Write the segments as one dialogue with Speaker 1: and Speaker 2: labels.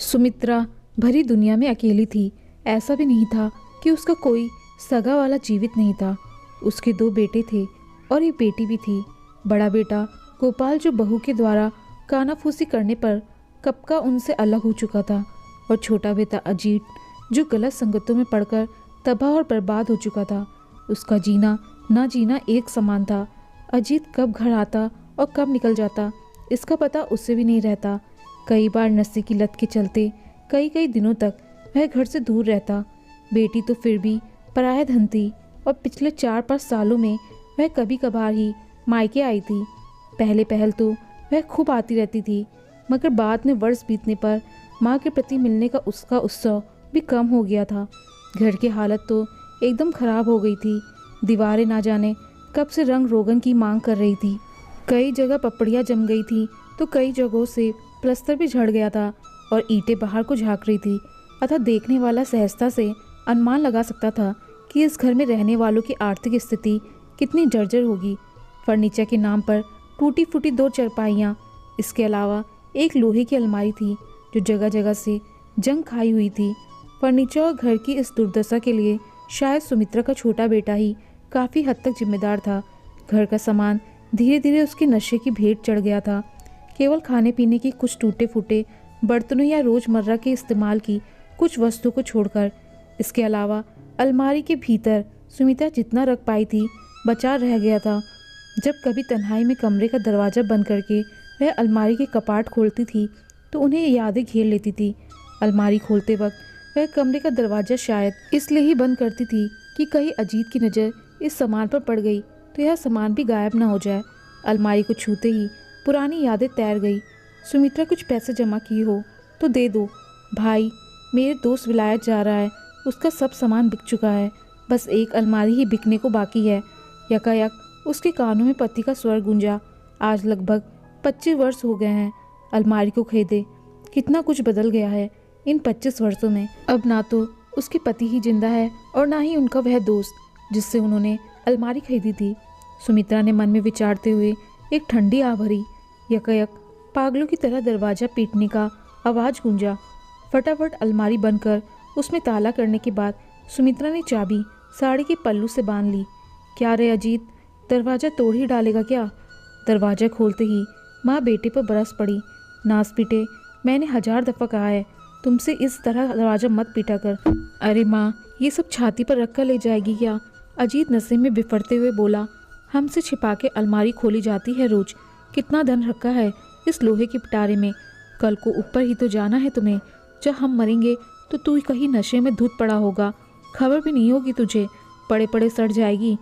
Speaker 1: सुमित्रा भरी दुनिया में अकेली थी। ऐसा भी नहीं था कि उसका कोई सगा वाला जीवित नहीं था। उसके 2 बेटे थे और एक बेटी भी थी। बड़ा बेटा गोपाल जो बहू के द्वारा कानाफूसी करने पर कब का उनसे अलग हो चुका था, और छोटा बेटा अजीत जो गलत संगतों में पड़कर तबाह और बर्बाद हो चुका था। उसका जीना ना जीना एक समान था। अजीत कब घर आता और कब निकल जाता इसका पता उससे भी नहीं रहता। कई बार नशे की लत के चलते कई कई दिनों तक वह घर से दूर रहता। बेटी तो फिर भी पराया धन थी, और पिछले 4-5 सालों में वह कभी कभार ही मायके आई थी। पहले पहल तो वह खूब आती रहती थी, मगर बाद में वर्ष बीतने पर माँ के प्रति मिलने का उसका उत्सव भी कम हो गया था। घर की हालत तो एकदम खराब हो गई थी। दीवारें ना जाने कब से रंग रोगन की मांग कर रही थी। कई जगह पपड़ियाँ जम गई थी तो कई जगहों से प्लस्तर भी झड़ गया था और ईंटें बाहर को झाँक रही थी। अतः देखने वाला सहजता से अनुमान लगा सकता था कि इस घर में रहने वालों की आर्थिक स्थिति कितनी जर्जर होगी। फर्नीचर के नाम पर टूटी फूटी 2 चारपाइयाँ, इसके अलावा एक लोहे की अलमारी थी जो जगह जगह से जंग खाई हुई थी। फर्नीचर और घर की इस दुर्दशा के लिए शायद सुमित्रा का छोटा बेटा ही काफ़ी हद तक जिम्मेदार था। घर का सामान धीरे धीरे उसके नशे की भेंट चढ़ गया था। केवल खाने पीने की कुछ टूटे फूटे बर्तनों या रोज़मर्रा के इस्तेमाल की कुछ वस्तुओं को छोड़कर, इसके अलावा अलमारी के भीतर सुमित्रा जितना रख पाई थी बचा रह गया था। जब कभी तन्हाई में कमरे का दरवाज़ा बंद करके वह अलमारी के कपाट खोलती थी तो उन्हें यादें घेर लेती थी। अलमारी खोलते वक्त वह कमरे का दरवाज़ा शायद इसलिए ही बंद करती थी कि कहीं अजीत की नज़र इस सामान पर पड़ गई तो यह सामान भी गायब ना हो जाए। अलमारी को छूते ही पुरानी यादें तैर गई। सुमित्रा कुछ पैसे जमा किए हो तो दे दो भाई, मेरे दोस्त विलायत जा रहा है, उसका सब सामान बिक चुका है, बस एक अलमारी ही बिकने को बाकी है। यकायक उसके कानों में पति का स्वर गूंजा। आज लगभग 25 वर्ष हो गए हैं अलमारी को खरीदे। कितना कुछ बदल गया है इन 25 वर्षों में। अब ना तो उसके पति ही जिंदा है और ना ही उनका वह दोस्त जिससे उन्होंने अलमारी खरीदी थी। सुमित्रा ने मन में विचारते हुए एक ठंडी आह भरी। यकायक पागलों की तरह दरवाज़ा पीटने का आवाज़ गूंजा। फटाफट अलमारी बंद कर उसमें ताला करने के बाद सुमित्रा ने चाबी साड़ी के पल्लू से बांध ली। क्या रे अजीत, दरवाज़ा तोड़ ही डालेगा क्या? दरवाज़ा खोलते ही माँ बेटे पर बरस पड़ी। नास पीटे, मैंने 1000 दफ़ा कहा है तुमसे इस तरह दरवाज़ा मत पीटा कर। अरे माँ, ये सब छाती पर रख कर ले जाएगी क्या? अजीत नशे में बिफरते हुए बोला। हमसे छिपा के अलमारी खोली जाती है रोज। कितना धन रखा है इस लोहे के पिटारे में। कल को ऊपर ही तो जाना है तुम्हें। जब हम मरेंगे तो तू कहीं नशे में धुत पड़ा होगा, खबर भी नहीं होगी तुझे, पड़े पड़े सड़ जाएगी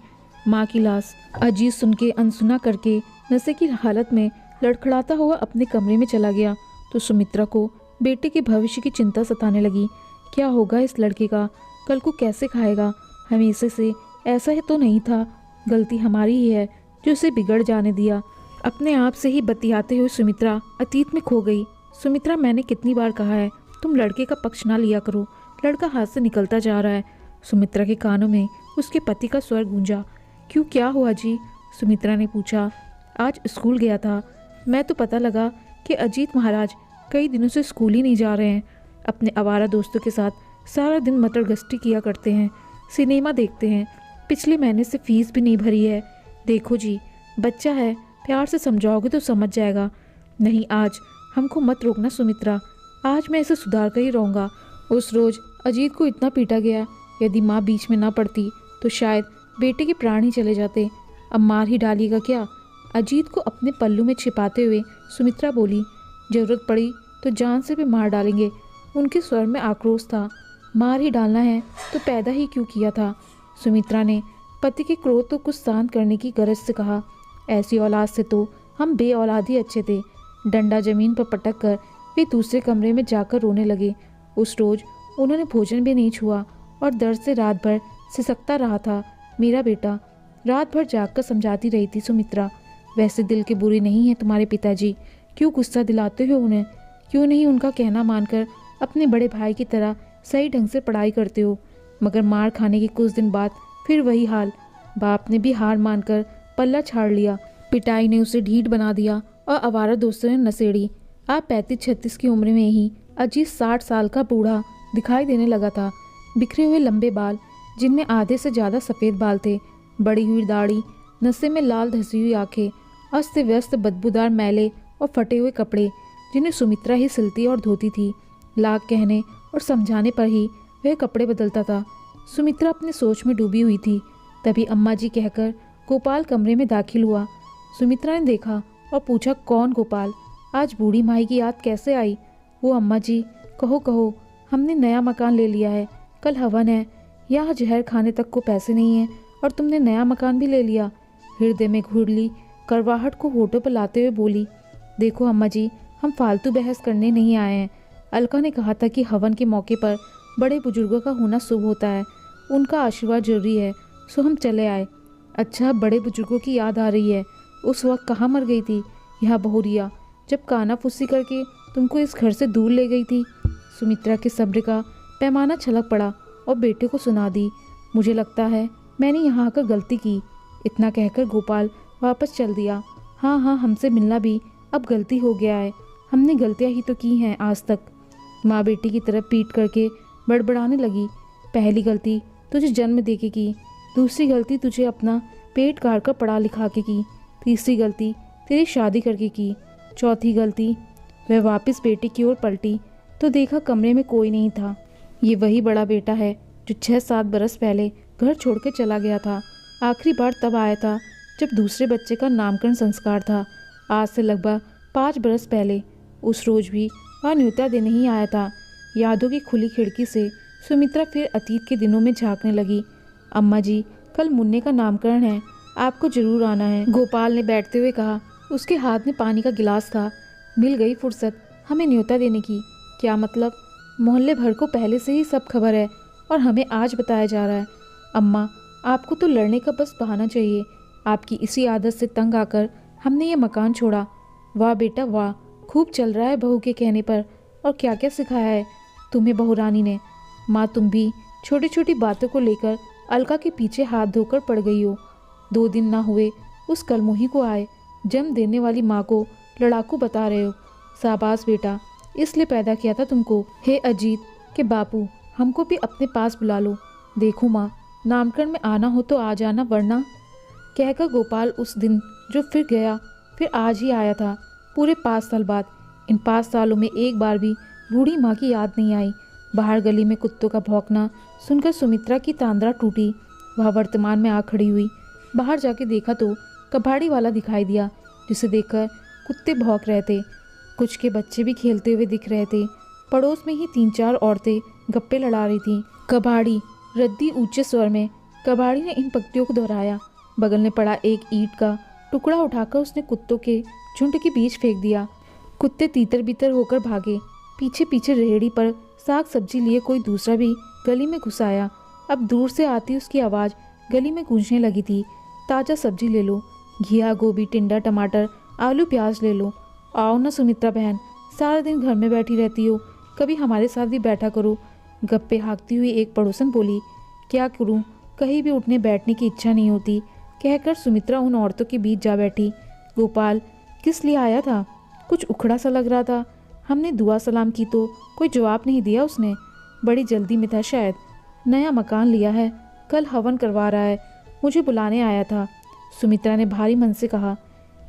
Speaker 1: माँ की लाश। अजीत सुन के अनसुना करके नशे की हालत में लड़खड़ाता हुआ अपने कमरे में चला गया तो सुमित्रा को बेटे के भविष्य की चिंता सताने लगी। क्या होगा इस लड़के का, कल को कैसे खाएगा? हमेशा से ऐसा ही तो नहीं था, गलती हमारी ही है जो उसे बिगड़ जाने दिया। अपने आप से ही बतियाते हुए सुमित्रा अतीत में खो गई। सुमित्रा, मैंने कितनी बार कहा है तुम लड़के का पक्ष ना लिया करो, लड़का हाथ से निकलता जा रहा है। सुमित्रा के कानों में उसके पति का स्वर गूंजा। क्यों, क्या हुआ जी? सुमित्रा ने पूछा। आज स्कूल गया था मैं तो पता लगा कि अजीत महाराज कई दिनों से स्कूल ही नहीं जा रहे हैं। अपने आवारा दोस्तों के साथ सारा दिन मटर गश्ती किया करते हैं, सिनेमा देखते हैं। पिछले महीने से फीस भी नहीं भरी है। देखो जी, बच्चा है, प्यार से समझाओगे तो समझ जाएगा। नहीं, आज हमको मत रोकना सुमित्रा, आज मैं इसे सुधार कर ही रहूँगा। उस रोज़ अजीत को इतना पीटा गया, यदि माँ बीच में ना पड़ती तो शायद बेटे के प्राण ही चले जाते। अब मार ही डालिएगा क्या? अजीत को अपने पल्लू में छिपाते हुए सुमित्रा बोली। ज़रूरत पड़ी तो जान से भी मार डालेंगे। उनके स्वर में आक्रोश था। मार ही डालना है तो पैदा ही क्यों किया था? सुमित्रा ने पति के क्रोध को कुछ शांत करने की गरज से कहा। ऐसी औलाद से तो हम बे औलाद ही अच्छे थे। डंडा जमीन पर पटक कर वे दूसरे कमरे में जाकर रोने लगे। उस रोज़ उन्होंने भोजन भी नहीं छुआ और दर्द से रात भर सिसकता रहा था। मेरा बेटा, रात भर जागकर समझाती रही थी सुमित्रा। वैसे दिल के बुरे नहीं हैं तुम्हारे पिताजी, क्यों गुस्सा दिलाते हो उन्हें? क्यों नहीं उनका कहना मानकर अपने बड़े भाई की तरह सही ढंग से पढ़ाई करते हो? मगर मार खाने के कुछ दिन बाद फिर वही हाल। बाप ने भी हार मानकर पल्ला छाड़ लिया। पिटाई ने उसे ढीठ बना दिया और आवारा दोस्तों ने नसेड़ी। आप 35-36 की उम्र में ही अजीत 60 साल का बूढ़ा दिखाई देने लगा था। बिखरे हुए लंबे बाल, जिनमें आधे से ज़्यादा सफ़ेद बाल थे, बड़ी हुई दाढ़ी, नशे में लाल धसी हुई आंखें, अस्त व्यस्त बदबूदार मैले और फटे हुए कपड़े जिन्हें सुमित्रा ही सिलती और धोती थी। लाख कहने और समझाने पर ही वह कपड़े बदलता था। सुमित्रा अपनी सोच में डूबी हुई थी। तभी अम्मा जी कहकर गोपाल कमरे में दाखिल हुआ। सुमित्रा ने देखा और पूछा, कौन गोपाल? आज बूढ़ी माई की याद कैसे आई? वो अम्मा जी, कहो कहो, हमने नया मकान ले लिया है, कल हवन है, यहाँ जहर खाने तक को पैसे नहीं हैं और तुमने नया मकान भी ले लिया। हृदय में घुरली करवाहट को होठों पर लाते हुए बोली, देखो अम्मा जी, हम फालतू बहस करने नहीं आए हैं। अलका ने कहा था कि हवन के मौके पर बड़े बुजुर्गों का होना शुभ होता है, उनका आशीर्वाद जरूरी है, सो हम चले आए। अच्छा, बड़े बुजुर्गों की याद आ रही है, उस वक्त कहाँ मर गई थी? यहाँ बहुरिया, जब काना फुस्सी करके तुमको इस घर से दूर ले गई थी। सुमित्रा के सब्र का पैमाना छलक पड़ा और बेटे को सुना दी, मुझे लगता है मैंने यहाँ आकर गलती की। इतना कहकर गोपाल वापस चल दिया। हाँ हाँ, हमसे मिलना भी अब गलती हो गया है, हमने गलतियाँ ही तो की हैं आज तक। माँ बेटी की तरफ पीट करके बड़बड़ाने लगी, पहली गलती तुझे जन्म दे के की, दूसरी गलती तुझे अपना पेट काट कर पढ़ा लिखा के की, तीसरी गलती तेरी शादी करके की, चौथी गलती। वह वापस बेटे की ओर पलटी तो देखा कमरे में कोई नहीं था। ये वही बड़ा बेटा है जो 6-7 बरस पहले घर छोड़ के चला गया था। आखिरी बार तब आया था जब दूसरे बच्चे का नामकरण संस्कार था, आज से लगभग 5 बरस पहले। उस रोज भी वह न्योता देने ही आया था। यादों की खुली खिड़की से सुमित्रा फिर अतीत के दिनों में झांकने लगी। अम्मा जी, कल मुन्ने का नामकरण है, आपको जरूर आना है, गोपाल ने बैठते हुए कहा। उसके हाथ में पानी का गिलास था। मिल गई फुर्सत हमें न्योता देने की। क्या मतलब? मोहल्ले भर को पहले से ही सब खबर है और हमें आज बताया जा रहा है। अम्मा, आपको तो लड़ने का बस बहाना चाहिए। आपकी इसी आदत से तंग आकर हमने ये मकान छोड़ा। वाह बेटा वाह, खूब चल रहा है बहू के कहने पर। और क्या क्या सिखाया है तुम्हें बहू रानी ने। माँ, तुम भी छोटी छोटी बातों को लेकर अलका के पीछे हाथ धोकर पड़ गई हो। 2 दिन ना हुए उस कलमुही को आए, जन्म देने वाली माँ को लड़ाकू बता रहे हो। शाबाश बेटा, इसलिए पैदा किया था तुमको। हे अजीत के बापू, हमको भी अपने पास बुला लो। देखो माँ, नामकरण में आना हो तो आ जाना, वरना। कहकर गोपाल उस दिन जो फिर गया, फिर आज ही आया था, पूरे 5 साल बाद। इन 5 सालों में एक बार भी बूढ़ी माँ की याद नहीं आई। बाहर गली में कुत्तों का भौंकना सुनकर सुमित्रा की तांद्रा टूटी। वह वर्तमान में आ खड़ी हुई। बाहर जाके देखा तो कबाड़ी वाला दिखाई दिया, जिसे देखकर कुत्ते भौंक रहे थे। कुछ के बच्चे भी खेलते हुए दिख रहे थे। पड़ोस में ही 3-4 औरतें गप्पे लड़ा रही थीं। कबाड़ी, रद्दी ऊंचे स्वर में कबाड़ी ने इन पंक्तियों को दोहराया। बगल में पड़ा एक ईंट का टुकड़ा उठाकर उसने कुत्तों के झुंड के बीच फेंक दिया। कुत्ते तीतर बीतर होकर भागे। पीछे पीछे रेहड़ी पर साग सब्जी लिए कोई दूसरा भी गली में घुस आया। अब दूर से आती उसकी आवाज़ गली में गूंजने लगी थी। ताज़ा सब्जी ले लो, घिया, गोभी, टिंडा, टमाटर, आलू, प्याज ले लो। आओ ना सुमित्रा बहन, सारा दिन घर में बैठी रहती हो, कभी हमारे साथ भी बैठा करो। गप्पे हाँकती हुई एक पड़ोसन बोली। क्या करूं, कहीं भी उठने बैठने की इच्छा नहीं होती, कहकर सुमित्रा उन औरतों के बीच जा बैठी। गोपाल किस लिए आया था? कुछ उखड़ा सा लग रहा था। हमने दुआ सलाम की तो कोई जवाब नहीं दिया उसने। बड़ी जल्दी में था शायद। नया मकान लिया है, कल हवन करवा रहा है, मुझे बुलाने आया था। सुमित्रा ने भारी मन से कहा।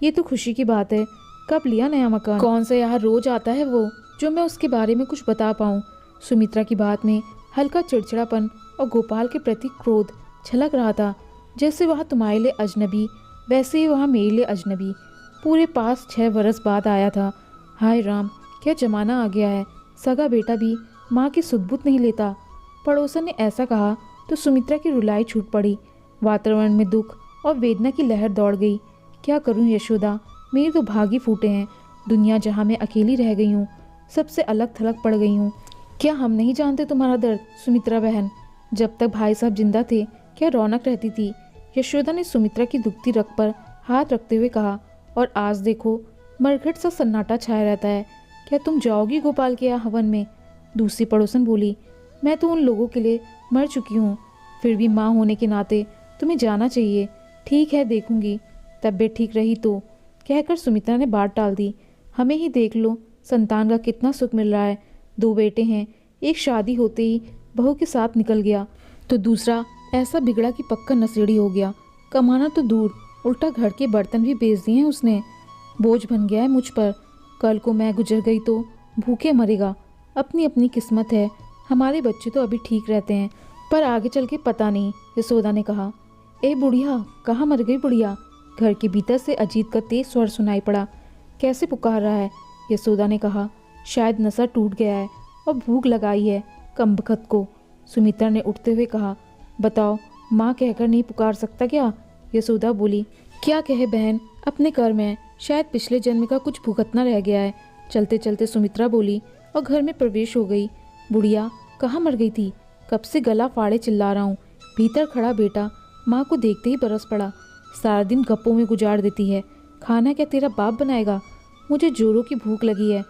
Speaker 1: ये तो खुशी की बात है, कब लिया नया मकान? कौन सा यहाँ रोज आता है वो, जो मैं उसके बारे में कुछ बता पाऊँ? सुमित्रा की बात में हल्का चिड़चिड़ापन और गोपाल के प्रति क्रोध छलक रहा था। जैसे वह तुम्हारे लिए अजनबी, वैसे ही वह मेरे लिए अजनबी। पूरे 5-6 बरस बाद आया था। हाय राम, क्या जमाना आ गया है। सगा बेटा भी माँ की सुध-बुध नहीं लेता। पड़ोसन ने ऐसा कहा तो सुमित्रा की रुलाई छूट पड़ी। वातावरण में दुख और वेदना की लहर दौड़ गई। क्या करूं यशोदा, मेरे तो भाग ही फूटे हैं। दुनिया जहाँ मैं अकेली रह गई हूँ, सबसे अलग थलग पड़ गई हूँ। क्या हम नहीं जानते तुम्हारा दर्द सुमित्रा बहन? जब तक भाई साहब जिंदा थे क्या रौनक रहती थी। यशोदा ने सुमित्रा की दुखती रग पर हाथ रखते हुए कहा। और आज देखो, मरघट सा सन्नाटा छाया रहता है। क्या तुम जाओगी गोपाल के यहाँ हवन में? दूसरी पड़ोसन बोली। मैं तो उन लोगों के लिए मर चुकी हूँ, फिर भी माँ होने के नाते तुम्हें जाना चाहिए। ठीक है, देखूंगी, तबीयत ठीक रही तो, कहकर सुमित्रा ने बात टाल दी। हमें ही देख लो, संतान का कितना सुख मिल रहा है। 2 बेटे हैं, एक शादी होते ही बहू के साथ निकल गया तो दूसरा ऐसा बिगड़ा कि पक्का नशेड़ी हो गया। कमाना तो दूर, उल्टा घर के बर्तन भी बेच दिए हैं उसने। बोझ बन गया है मुझ पर। कल को मैं गुजर गई तो भूखे मरेगा। अपनी अपनी किस्मत है। हमारे बच्चे तो अभी ठीक रहते हैं, पर आगे चल के पता नहीं, यशोदा ने कहा। ए बुढ़िया, कहाँ मर गई बुढ़िया? घर के भीतर से अजीत का तेज स्वर सुनाई पड़ा। कैसे पुकार रहा है? यशोदा ने कहा। शायद नशा टूट गया है और भूख लगाई है कमबख्त को। सुमित्रा ने उठते हुए कहा। बताओ, माँ कहकर नहीं पुकार सकता क्या? यशोदा बोली। क्या कहे बहन, अपने कर्म है, शायद पिछले जन्म का कुछ भुगतना रह गया है। चलते चलते सुमित्रा बोली और घर में प्रवेश हो गई। बुढ़िया, कहाँ मर गई थी? कब से गला फाड़े चिल्ला रहा हूँ। भीतर खड़ा बेटा माँ को देखते ही बरस पड़ा। सारा दिन गप्पों में गुजार देती है। खाना क्या तेरा बाप बनाएगा? मुझे जोरों की भूख लगी है।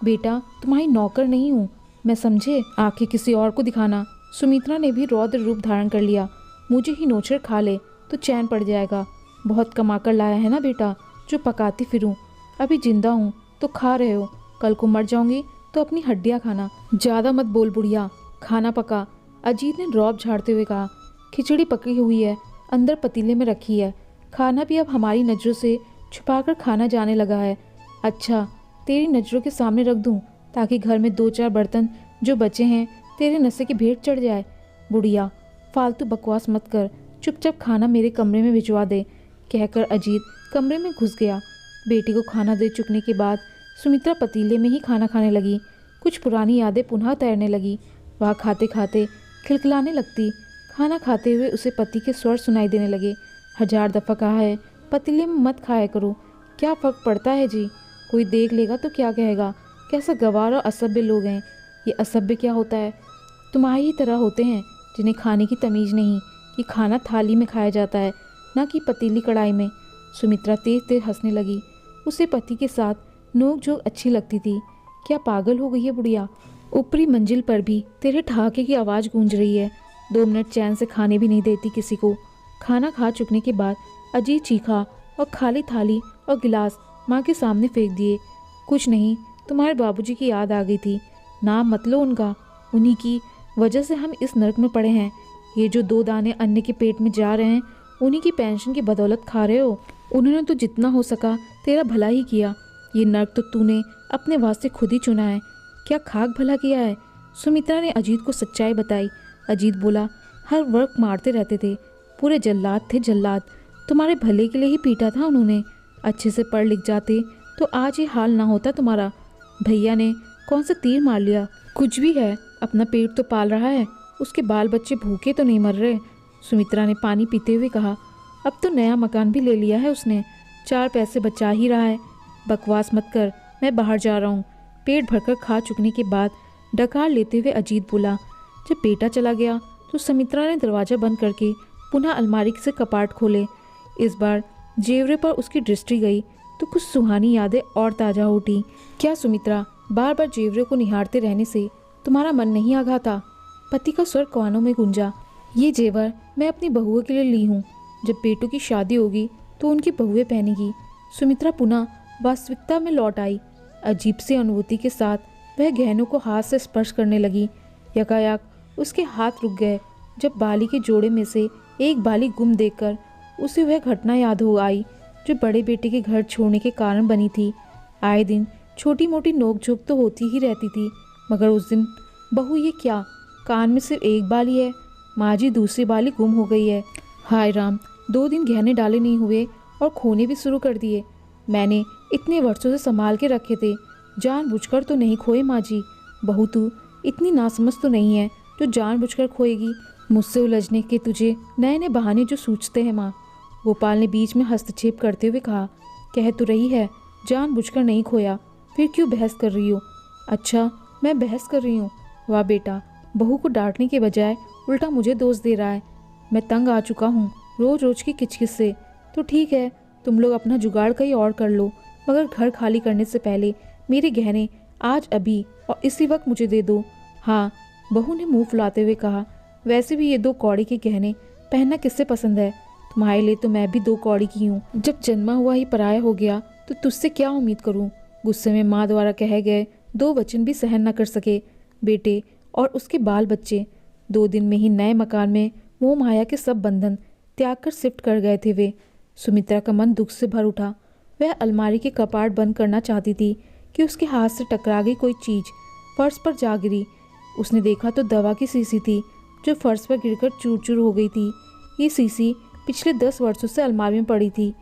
Speaker 1: बेटा, तुम्हारी नौकर नहीं हूँ मैं, समझे? आंखें किसी और को दिखाना। सुमित्रा ने भी रौद्र रूप धारण कर लिया। मुझे ही नोचर खा ले तो चैन पड़ जाएगा। बहुत कमा कर लाया है ना बेटा, जो पकाती फिरूं। अभी जिंदा हूँ तो खा रहे हो, कल को मर जाऊंगी तो अपनी हड्डियाँ खाना। ज़्यादा मत बोल बुढ़िया, खाना पका। अजीत ने रौब झाड़ते हुए कहा। खिचड़ी पकी हुई है, अंदर पतीले में रखी है। खाना भी अब हमारी नज़रों से छुपाकर खाना जाने लगा है। अच्छा, तेरी नज़रों के सामने रख दूं ताकि घर में 2-4 बर्तन जो बचे हैं तेरे नशे की भेंट चढ़ जाए। बुढ़िया, फालतू बकवास मत कर, चुपचाप खाना मेरे कमरे में भिजवा दे, कहकर अजीत कमरे में घुस गया। बेटी को खाना दे चुकने के बाद सुमित्रा पतीले में ही खाना खाने लगी। कुछ पुरानी यादें पुनः तैरने लगी। वह खाते खाते खिलखिलाने लगती। खाना खाते हुए उसे पति के स्वर सुनाई देने लगे। 1000 दफ़ा कहा है पतीले में मत खाया करो। क्या फ़र्क पड़ता है जी? कोई देख लेगा तो क्या कहेगा? कैसा गंवार और असभ्य लोग हैं। ये असभ्य क्या होता है? तुम्हारी ही तरह होते हैं जिन्हें खाने की तमीज़ नहीं कि खाना थाली में खाया जाता है, ना कि पतीली कढ़ाई में। सुमित्रा तेज तेज हंसने लगी। उसे पति के साथ नोक झोंक अच्छी लगती थी। क्या पागल हो गई है बुढ़िया? ऊपरी मंजिल पर भी तेरे ठहाके की आवाज़ गूंज रही है। 2 मिनट चैन से खाने भी नहीं देती किसी को। खाना खा चुकने के बाद अजीत चीखा और खाली थाली और गिलास माँ के सामने फेंक दिए। कुछ नहीं, तुम्हारे बाबूजी की याद आ गई थी। नाम मत लो उनका, उन्हीं की वजह से हम इस नरक में पड़े हैं। ये जो 2 दाने अन्न के पेट में जा रहे हैं, उन्हीं की पेंशन की बदौलत खा रहे हो। उन्होंने तो जितना हो सका तेरा भला ही किया। ये नरक तो तूने अपने वास्ते खुद ही चुना है। क्या खाक भला किया है? सुमित्रा ने अजीत को सच्चाई बताई। अजीत बोला, हर वक्त मारते रहते थे, पूरे जल्लाद थे जल्लाद। तुम्हारे भले के लिए ही पीटा था उन्होंने। अच्छे से पढ़ लिख जाते तो आज ये हाल ना होता तुम्हारा। भैया ने कौन सा तीर मार लिया? कुछ भी है, अपना पेट तो पाल रहा है, उसके बाल बच्चे भूखे तो नहीं मर रहे। सुमित्रा ने पानी पीते हुए कहा। अब तो नया मकान भी ले लिया है उसने, 4 पैसे बचा ही रहा है। बकवास मत कर, मैं बाहर जा रहा हूँ। पेट भरकर खा चुकने के बाद डकार लेते हुए अजीत बोला। जब बेटा चला गया तो सुमित्रा ने दरवाज़ा बंद करके पुनः अलमारी से कपाट खोले। इस बार जेवरे पर उसकी दृष्टि गई तो कुछ सुहानी यादें और ताज़ा हो उठी। क्या सुमित्रा, बार बार जेवरे को निहारते रहने से तुम्हारा मन नहीं आघाता? पति का स्वर कानों में गूंजा। ये जेवर मैं अपनी बहुओं के लिए ली हूँ। जब बेटों की शादी होगी तो उनकी बहुएं पहनेगी। सुमित्रा पुनः वास्तविकता में लौट आई। अजीब सी अनुभूति के साथ वह गहनों को हाथ से स्पर्श करने लगी। यकायक उसके हाथ रुक गए जब बाली के जोड़े में से एक बाली गुम देखकर उसे वह घटना याद हो आई जो बड़े बेटे के घर छोड़ने के कारण बनी थी। आए दिन छोटी मोटी नोकझोंक तो होती ही रहती थी, मगर उस दिन बहू ये क्या, कान में सिर्फ एक बाली है, माँ जी दूसरी बाली गुम हो गई है। हाय राम, 2 दिन गहने डाले नहीं हुए और खोने भी शुरू कर दिए। मैंने इतने वर्षों से संभाल के रखे थे, जानबूझकर तो नहीं खोए माँ जी। बहू तू इतनी नासमझ तो नहीं है जो जानबूझकर खोएगी। मुझसे उलझने के तुझे नए नए बहाने जो सूझते हैं माँ। गोपाल ने बीच में हस्तक्षेप करते हुए कहा। कह तो रही है जानबूझकर नहीं खोया, फिर क्यों बहस कर रही हो? अच्छा, मैं बहस कर रही हूँ? वाह बेटा, बहू को डांटने के बजाय उल्टा मुझे दोष दे रहा है। मैं तंग आ चुका हूँ रोज रोज की किचकिच से। तो ठीक है, तुम लोग अपना जुगाड़ कहीं और कर लो, मगर घर खाली करने से पहले मेरे गहने आज अभी और इसी वक्त मुझे दे दो। हाँ, बहू ने मुंह फुलाते हुए कहा। वैसे भी ये 2 कौड़ी के गहने पहनना किससे पसंद है? तुम्हारे लिए तो मैं भी 2 कौड़ी की हूँ। जब जन्मा हुआ ही पराया हो गया तो तुझसे क्या उम्मीद करूँ? गुस्से में माँ द्वारा कहे गए 2 वचन भी सहन न कर सके बेटे और उसके बाल बच्चे 2 दिन में ही नए मकान में मोह माया के सब बंधन त्याग कर शिफ्ट कर गए थे वे। सुमित्रा का मन दुख से भर उठा। वह अलमारी के कपाट बंद करना चाहती थी कि उसके हाथ से टकरा गई कोई चीज़, फर्श पर जा गिरी। उसने देखा तो दवा की शीशी थी जो फर्श पर गिरकर चूर चूर हो गई थी। ये शीशी पिछले 10 वर्षों से अलमारी में पड़ी थी।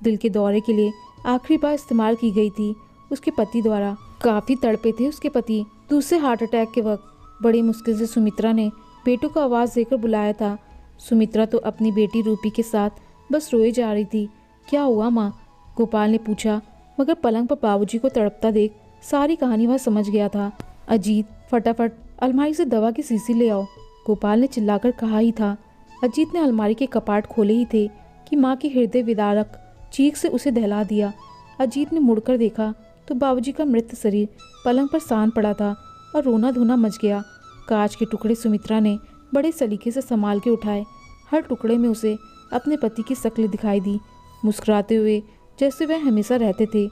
Speaker 1: दिल के दौरे के लिए आखिरी बार इस्तेमाल की गई थी उसके पति द्वारा। काफ़ी तड़पे थे उसके पति दूसरे हार्ट अटैक के वक्त। बड़ी मुश्किल से सुमित्रा ने बेटों को आवाज़ देकर बुलाया था। सुमित्रा तो अपनी बेटी रूपी के साथ बस रोए जा रही थी। क्या हुआ माँ? गोपाल ने पूछा, मगर पलंग पर बाबूजी को तड़पता देख सारी कहानी वह समझ गया था। अजीत, फटाफट अलमारी से दवा की शीशी ले आओ, गोपाल ने चिल्लाकर कहा ही था। अजीत ने अलमारी के कपाट खोले ही थे कि माँ की हृदय विदारक चीख से उसे दहला दिया। अजीत ने मुड़कर देखा तो बाबूजी का मृत शरीर पलंग पर सान पड़ा था और रोना धोना मच गया। कांच के टुकड़े सुमित्रा ने बड़े सलीके से संभाल के उठाए। हर टुकड़े में उसे अपने पति की शक्ल दिखाई दी, मुस्कुराते हुए जैसे वह हमेशा रहते थे।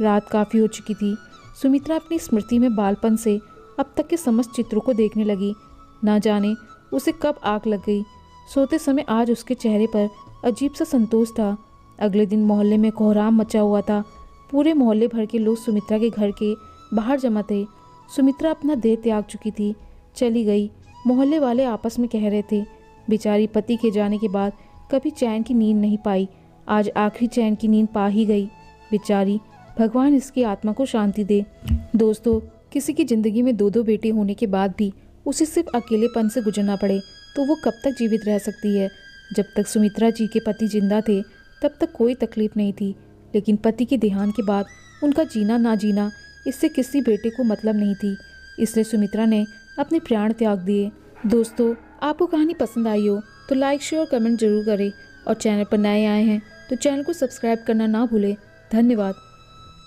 Speaker 1: रात काफ़ी हो चुकी थी। सुमित्रा अपनी स्मृति में बालपन से अब तक के समस्त चित्रों को देखने लगी। ना जाने उसे कब आग लग गई। सोते समय आज उसके चेहरे पर अजीब सा संतोष था। अगले दिन मोहल्ले में कोहराम मचा हुआ था। पूरे मोहल्ले भर के लोग सुमित्रा के घर के बाहर जमा थे। सुमित्रा अपना देह त्याग चुकी थी, चली गई। मोहल्ले वाले आपस में कह रहे थे, बेचारी पति के जाने के बाद कभी चैन की नींद नहीं पाई, आज आखिरी चैन की नींद पा ही गई बेचारी। भगवान इसकी आत्मा को शांति दे। दोस्तों, किसी की ज़िंदगी में 2-2 बेटे होने के बाद भी उसे सिर्फ अकेलेपन से गुजरना पड़े तो वो कब तक जीवित रह सकती है? जब तक सुमित्रा जी के पति जिंदा थे तब तक कोई तकलीफ नहीं थी, लेकिन पति के देहांत के बाद उनका जीना ना जीना इससे किसी बेटे को मतलब नहीं थी। इसलिए सुमित्रा ने अपने प्राण त्याग दिए। दोस्तों, आपको कहानी पसंद आई हो तो लाइक, शेयर और कमेंट जरूर करें और चैनल पर नए आए हैं तो चैनल को सब्सक्राइब करना ना भूलें। धन्यवाद।